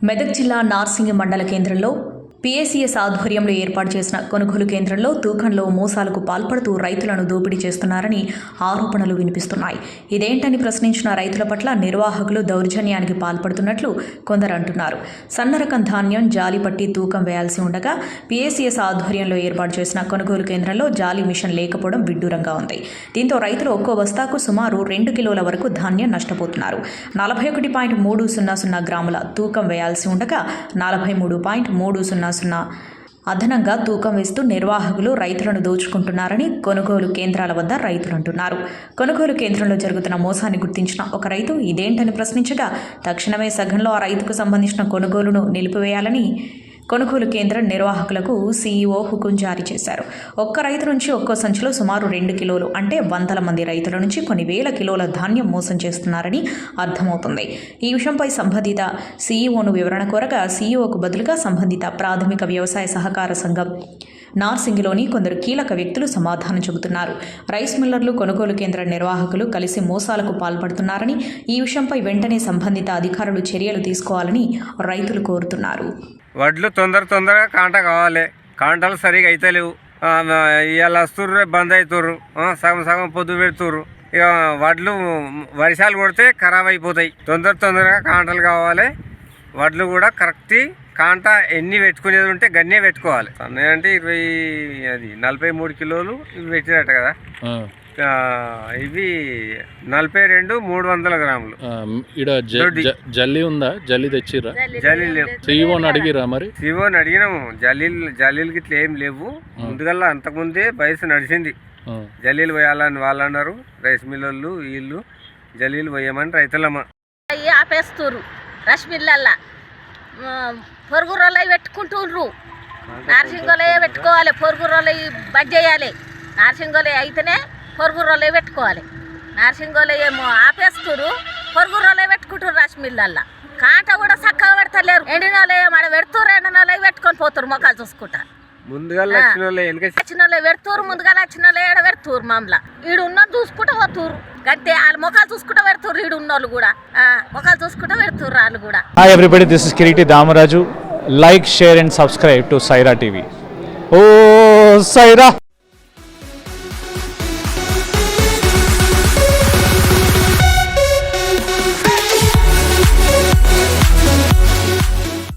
మెదక్ జిల్లా నార్సింగి మండల కేంద్రంలో పీఏసీఎస్ ఆధ్వర్యంలో ఏర్పాటు చేసిన కొనుగోలు కేంద్రంలో తూకంలో మోసాలకు పాల్పడుతూ రైతులను దోపిడీ చేస్తున్నారని ఆరోపణలు వినిపిస్తున్నాయి. ఇదేంటని ప్రశ్నించిన రైతుల పట్ల నిర్వాహకులు దౌర్జన్యానికి పాల్పడుతున్నట్లు కొందరు అంటున్నారు. సన్నరకం ధాన్యం జాలి పట్టి తూకం వేయాల్సి ఉండగా పీఏసీఎస్ ఆధ్వర్యంలో ఏర్పాటు చేసిన కొనుగోలు కేంద్రంలో జాలి మిషన్ లేకపోవడం విడ్డూరంగా ఉంది. దీంతో రైతులు ఒక్కో బస్తాకు సుమారు 2 కిలోల వరకు ధాన్యం నష్టపోతున్నారు. 41.300 గ్రాముల తూకం వేయాల్సి ఉండగా 43.300 అదనంగా తూకం వేస్తూ నిర్వాహకులు రైతులను దోచుకుంటున్నారని కొనుగోలు కేంద్రాల వద్ద రైతులు అంటున్నారు. కొనుగోలు కేంద్రంలో జరుగుతున్న మోసాన్ని గుర్తించిన ఒక రైతు ఇదేంటని ప్రశ్నించగా తక్షణమే సగంలో ఆ రైతుకు సంబంధించిన కొనుగోలును నిలిపివేయాలని కొనుగోలు కేంద్ర నిర్వాహకులకు సీఈఓ హుకుం జారీ చేశారు. ఒక్క రైతు నుంచి ఒక్కో సంచిలో సుమారు 2 కిలోలు అంటే వందల మంది రైతుల నుంచి కొన్ని వేల కిలోల ధాన్యం మోసం చేస్తున్నారని అర్థమవుతుంది. ఈ విషయంపై సంబంధిత సీఈఓను వివరణ కోరగా సీఈఓకు బదులుగా సంబంధిత ప్రాథమిక వ్యవసాయ సహకార సంఘం నార్సింగిలోని కొందరు కీలక వ్యక్తులు సమాధానం చెబుతున్నారు. రైస్ మిల్లర్లు కొనుగోలు కేంద్ర నిర్వాహకులు కలిసి మోసాలకు పాల్పడుతున్నారని, ఈ విషయంపై వెంటనే సంబంధిత అధికారులు చర్యలు తీసుకోవాలని రైతులు కోరుతున్నారు. వడ్లు తొందరగా కాంట కావాలి, కాంటలు సరిగా అయితలేవు. ఇవాళ వస్తుర్రు బంద్ అవుతుర్రు, సగం పొద్దు పెడుతుర్రు. ఇక వడ్లు వర్షాలు కొడితే ఖరాబ్ అయిపోతాయి. తొందరగా కాంటలు కావాలి. వడ్లు కూడా కరెక్ట్ కాంట ఎన్ని పెట్టుకునేది ఉంటే గన్నే పెట్టుకోవాలి. అంటే 43 కిలోలు ఇవి పెట్టినట్టు కదా. ఇవి 42,300 గ్రాములు. జల్లి ఉందా? జల్లి తెచ్చిరా? జల్లి లేవు. సీఈఓని అడిగిరా? మరి సీఈఓని అడిగినాము. జల్లీలకి ఇట్లా ఏం లేవు. ముందుగల్లా అంతకుముందే వయసు నడిచింది. జల్లీలు పోయాలని వాళ్ళు అన్నారు. రైస్ మిల్లు వీళ్ళు జల్లీలు పోయామని రైతులమ్మ ఆపేస్తున్నారు. రైస్ మిల్లల్లా పొరుగు రోళ్ళవి పెట్టుకుంటుండ్రు. నార్సింగోలే పెట్టుకోవాలి, పొరుగు రోళ్ళవి బంద్ చేయాలి. నార్సింగోలే అయితేనే పొరుగు రోళ్ళే పెట్టుకోవాలి. నార్సింగోలే ఏమో ఆపేస్తున్నారు, పొరుగు రోళ్ళే పెట్టుకుంటారు. రైస్ మిల్లల్లా కాంట కూడా చక్కగా పెడతలేరు. ఎండినోళ్ళే ఆడ పెడుతురు, ఎండినోళ్ళే పెట్టుకొని పోతురు మొక్కలు చూసుకుంటా. ముందుగా వచ్చిన వాళ్ళే పెడుతురు, ముందుగా వచ్చిన వాళ్ళే ఏడ పెడుతురు. మామూలు ఈడు ఉన్న చూసుకుంటూ పోతురు. అంతే, వాళ్ళ మొక్కలు చూసుకుంటూ పెడుతురు. ఈడు ఉన్నోళ్ళు కూడా మొక్కలు చూసుకుంటూ పెడుతురు వాళ్ళు కూడా. Hi everybody, this is Kiriti Damaraju. Like, share and subscribe to Saira TV. Oh, Saira!